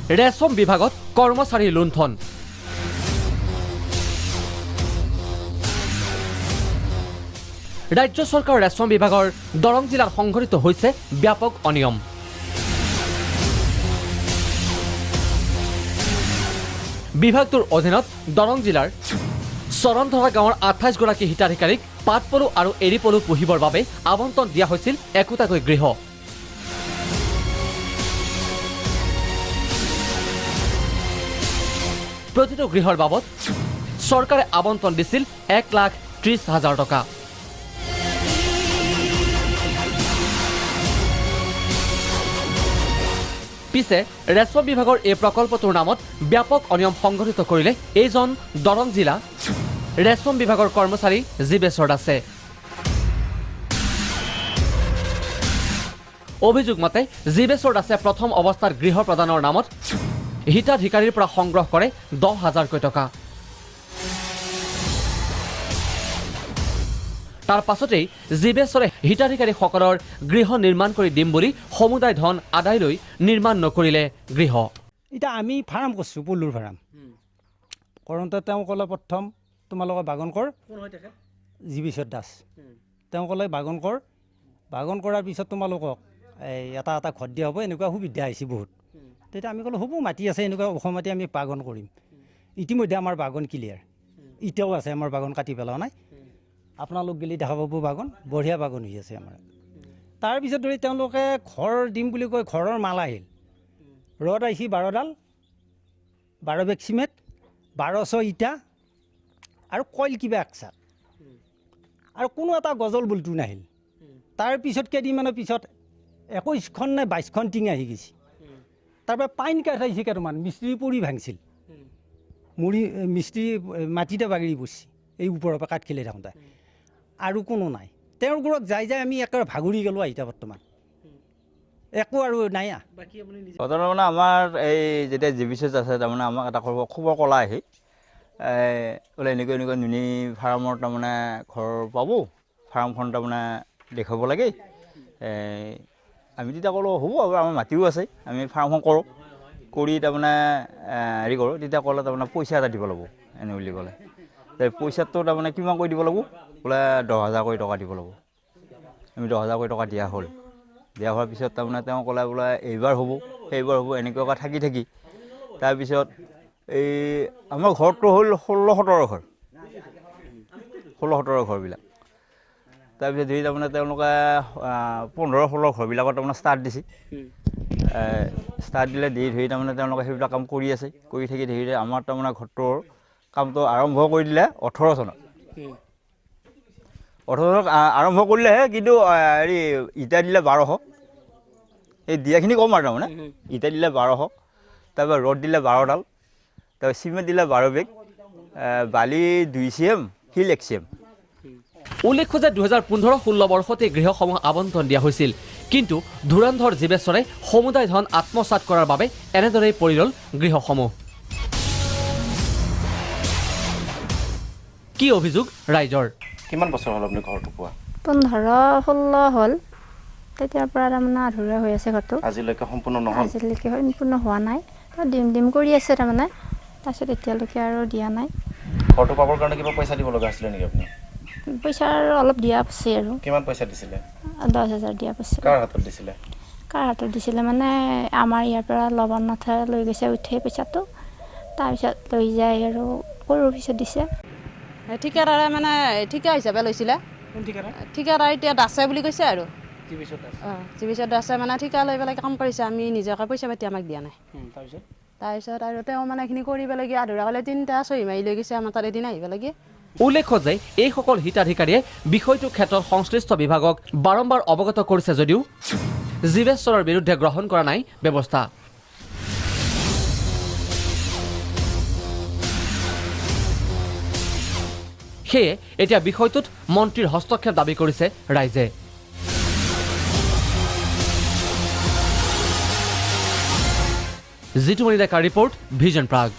ৰেচম বিভাগত কৰ্মচাৰী লুণ্ঠন। ৰাজ্য চৰকাৰৰ ৰেচম বিভাগৰ দৰং জিলাত সংঘটিত হৈছে ব্যাপক অনিয়ম। বিভাগটোৰ অধীনত দৰং জিলাৰ চৰণধৰা গাঁৱৰ 28 গৰাকী হিতাধিকাৰীক পাট পলু আৰু এৰী পলু পুহিবৰ বাবে আবণ্টন দিয়া হৈছিল একোটাকৈ গৃহ। প্ৰতিটো গৃহৰ বাবদ চৰকাৰে আবণ্টন দিছিল 1,30,000 টকা। পিছে ৰেচম বিভাগৰ এই প্ৰকল্পটোৰ নামত ব্যাপক অনিয়ম সংঘটিত কৰিলে এইজন দৰং জিলা ৰেচম বিভাগৰ কৰ্মচাৰী জীৱেশ্বৰ দাসে। অভিযোগ মতে জীৱেশ্বৰ দাসে প্ৰথম অৱস্থাত গৃহ প্ৰদানৰ নামত হিতাধিকাৰীৰ পৰা সংগ্ৰহ কৰে 10,000 টকা। তাৰ পাছতেই জীৱেশ্বৰে হিতাধিকাৰীসকলৰ গৃহ নিৰ্মাণ কৰি দিম বুলি সমুদায় ধন আদায় লৈ নিৰ্মাণ নকৰিলে গৃহ। এতিয়া আমি ফাৰ্ম কৰিছোঁ, পলুৰ ফাৰ্ম কৰোঁতে তেওঁ ক'লে প্ৰথম তোমালোকে বাগান কৰ। জীৱেশ্বৰ দাস তেওঁ ক'লে বাগান কৰ, বাগান কৰাৰ পিছত তোমালোকক এটা এটা ঘৰ দিয়া হ'ব, এনেকুৱা সুবিধা আহিছে বহুত। তেতিয়া আমি ক'লোঁ হ'ব, মাটি আছে এনেকুৱা ওখ মাটি, আমি বাগান কৰিম। ইতিমধ্যে আমাৰ বাগান ক্লিয়াৰ, এতিয়াও আছে, আমাৰ বাগান কাটি পেলোৱা নাই। আপোনালোক গেলি দেখা পাব বাগান, বঢ়িয়া বাগান হৈ আছে আমাৰ। তাৰপিছত ধৰি তেওঁলোকে ঘৰ দিম বুলি কৈ ঘৰৰ মাল আহিল, ৰড আহিছে 12ডাল, 12 বেগ চিমেণ্ট, 1200 ইটা আৰু কইল কিবা একচাক, আৰু কোনো এটা গজল বলটো নাহিল। তাৰপিছত কেইদিনমানৰ পিছত 21খন নে 22খন টিং আহি গৈছে। তাৰপৰা পাইন কাঠ আহিছে কেইটামান, মিস্ত্ৰী পৰি ভাঙিছিল, মুড়ি মিস্ত্ৰী মাটিতে বাগৰি পৰিছে এই ওপৰৰ পৰা কাঠ খেলি থাকোঁতে, আৰু কোনো নাই। তেওঁৰ ঘৰত যাই যাই আমি একেবাৰে ভাগৰি গ'লোঁ। আহিতা বৰ্তমান একো আৰু নাই। ঘটনা মানে আমাৰ এই যেতিয়া জীৱেশ্বৰ আছে, তাৰমানে আমাক এটা খবৰ ক'লা আহি বোলে এনেকুৱা এনেকুৱা নুনি ফাৰ্মৰ তাৰমানে ঘৰ পাব, ফাৰ্মখন তাৰমানে দেখুৱাব লাগে। আমি তেতিয়া ক'লোঁ হ'ব, আৰু আমাৰ মাটিও আছে, আমি ফাৰ্মখন কৰোঁ, কৰি তাৰমানে হেৰি কৰোঁ। তেতিয়া ক'লে তাৰমানে পইচা এটা দিব লাগিব এনে বুলি ক'লে। পইচাটো তাৰমানে কিমান কৰি দিব লাগিব বোলে 10,000 টকা দিব লাগিব। আমি 10,000 টকা দিয়া হ'ল। দিয়া হোৱাৰ পিছত তাৰমানে তেওঁ ক'লে বোলে এইবাৰ হ'ব, সেইবাৰ হ'ব, এনেকুৱাকৈ থাকি থাকি তাৰপিছত এই আমাৰ ঘৰটো হ'ল 16-17 ঘৰ, 16-17 ঘৰবিলাক। তাৰপিছত ধৰি তাৰমানে তেওঁলোকে 15-16 ঘৰবিলাকত তাৰমানে ষ্টাৰ্ট দিছে। ষ্টাৰ্ট দিলে দি ধৰি তাৰমানে তেওঁলোকে সেইবিলাক কাম কৰি আছে, কৰি থাকি ধৰি আমাৰ তাৰমানে ঘৰটোৰ কামটো আৰম্ভ কৰি দিলে 18 চনত। 18 চনত আৰম্ভ কৰিলেহে, কিন্তু হেৰি ইটা দিলে 1200, এই দিয়াখিনি কম আৰু তাৰমানে ইটা দিলে 1200, তাৰপৰা ৰড দিলে 12ডাল, তাৰপৰা চিমেণ্ট দিলে 12 বেগ, বালি 2 CM, শিল 1 CM। উল্লেখ্য যে 2015-16 বৰ্ষতে গৃহসমূহ আবণ্টন দিয়া হৈছিল, কিন্তু ধুৰন্ধৰ জীৱেশ্বৰে সমুদায় ধন আত্মসাৎ কৰাৰ বাবে এনেদৰেই পৰি ৰ'ল গৃহসমূহ। কি অভিযোগ ৰাইজৰ? কিমান বছৰ হ'ল আপুনি ঘৰটো পোৱা? 15-16 হ'ল। তেতিয়াৰ পৰা তাৰমানে আধৰুৱা হৈ আছে ঘৰটো। আজিলৈকে সম্পূৰ্ণ নহ'ল? আজিলৈকে সম্পূৰ্ণ হোৱা নাই, দিম কৰি আছে তাৰমানে, তাৰপিছত এতিয়ালৈকে আৰু দিয়া নাই। ঘৰটো পাবৰ কাৰণে কিবা পইচা দিব লগা হৈছিলে নেকি আপুনি? পইচা অলপ দিয়া আছে আৰু। কিমান পইচা দিছিলে? 10,000 দিয়া পাইছে। কাৰ হাতত দিছিলে? কাৰ হাতত দিছিলে মানে আমাৰ ইয়াৰ পৰা লৱণনাথে লৈ গৈছে উঠে পইচাটো, তাৰপিছত লৈ যায় আৰু সৰু অফিচত দিছে। ঠিকাদাৰে মানে ঠিকা হিচাপে লৈছিলে। ঠিকাদাৰ এতিয়া দাসে বুলি কৈছে আৰু। জীৱেশ্বৰ দাসে মানে ঠিকা লৈ পেলাই কাম কৰিছে, আমি নিজকে পইচা পাতি আমাক দিয়া নাই। তাৰপিছত আৰু তেওঁ মানে এইখিনি কৰিব লাগে, আধৰুৱা হ'লে 3টা চহী মাৰি লৈ গৈছে, আমাৰ তাত এদিন আহিব লাগে। উল্লেখ্য যে এইসকল হিতাধিকাৰীয়ে বিষয়টোৰ ক্ষেত্ৰত সংশ্লিষ্ট বিভাগক বাৰম্বাৰ অৱগত কৰিছে যদিও জীৱেশ্বৰৰ বিৰুদ্ধে গ্ৰহণ কৰা নাই ব্যৱস্থা। সেয়ে এতিয়া বিষয়টোত মন্ত্ৰীৰ হস্তক্ষেপ দাবী কৰিছে ৰাইজে। জিতুমণি ডেকাৰ ৰিপৰ্ট, ভিজন প্ৰাগ।